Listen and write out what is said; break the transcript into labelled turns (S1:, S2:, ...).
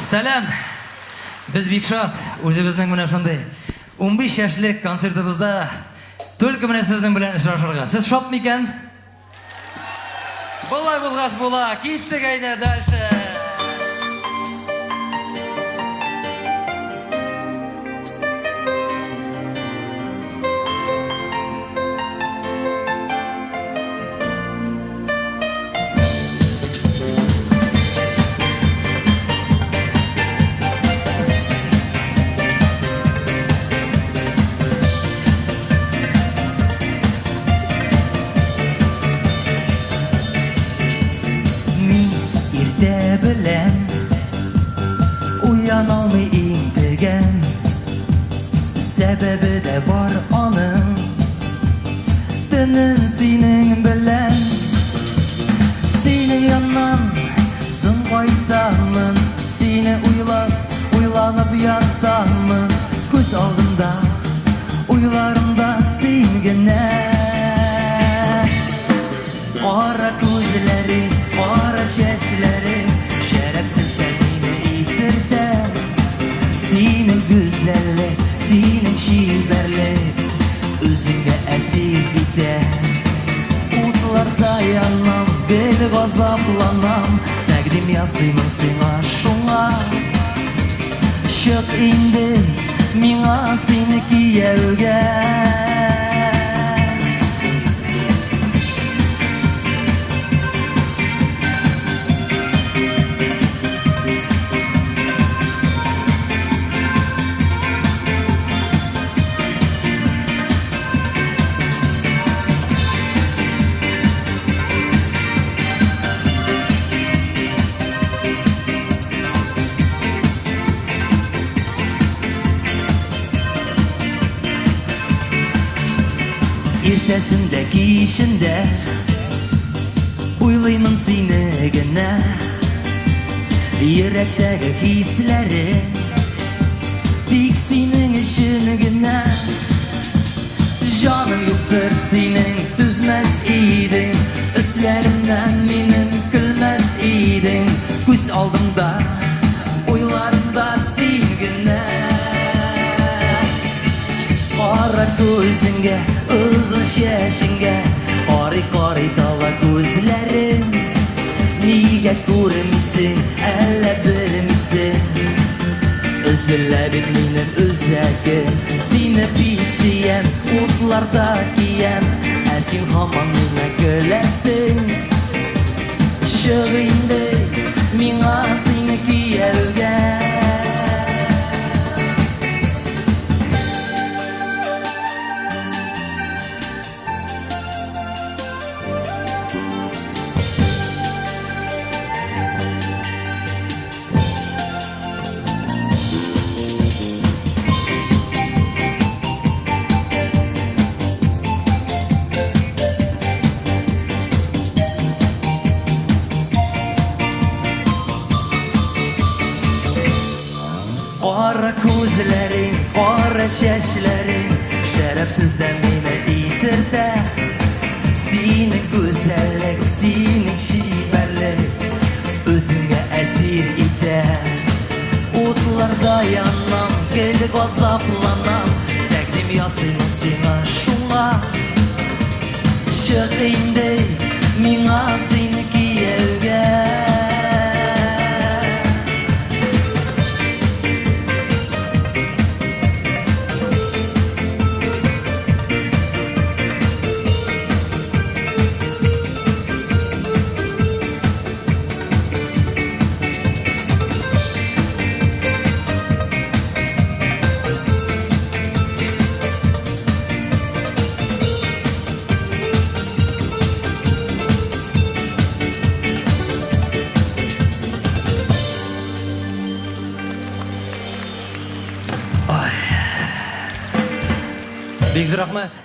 S1: Selam. Biz Bikşat, o'zimizning mana shunday 15 yoshlik konsertimizda только mana sizning bilan ishlashirga. Siz shodmikan? Bo'lay bo'lg'ash bo'la, ketdik ayda dальше.
S2: Bilen uyanalmay intigen sebebi de var onun dinin senin bilen seni yandan sun kaytanmın seni uylanıp yattanmın göz aldımda uylarımda sen gene kara gözleri kara şeşleri senin güzellik, senin şiberlik özünge esir biter. Utlarda yanam, beni gazaplanam Təqdim yazıyım sana şuna Şık indi, mina seni kiyevge İrtesindeki işinde uylayımın seni gene Yürekteki hisleri dik senin işin gene Canım yoktur senin düzmez iydin Üslerimden benim gülmez iydin Göz aldımda uylarımda sen gene Kara gözünge uzun şeşinge Kari dala gözlerim Niye görmüşsün elle bilmişsin Özürle bitminin özəgim Seni bitsiyem Utlarda giyem Əsin haman minə göləsin Şığındı Mina seni kiyevgen Kara gözlerin, kara şeşlerin Şerefsizden beni isirde Senin güzellik, senin şiberlik Özünge esir ide Otlarda yanam, gelip azaplanam Təqdim yazıyım sana şuna Şık indi, mina seni kiyevge
S1: Bek rahmat.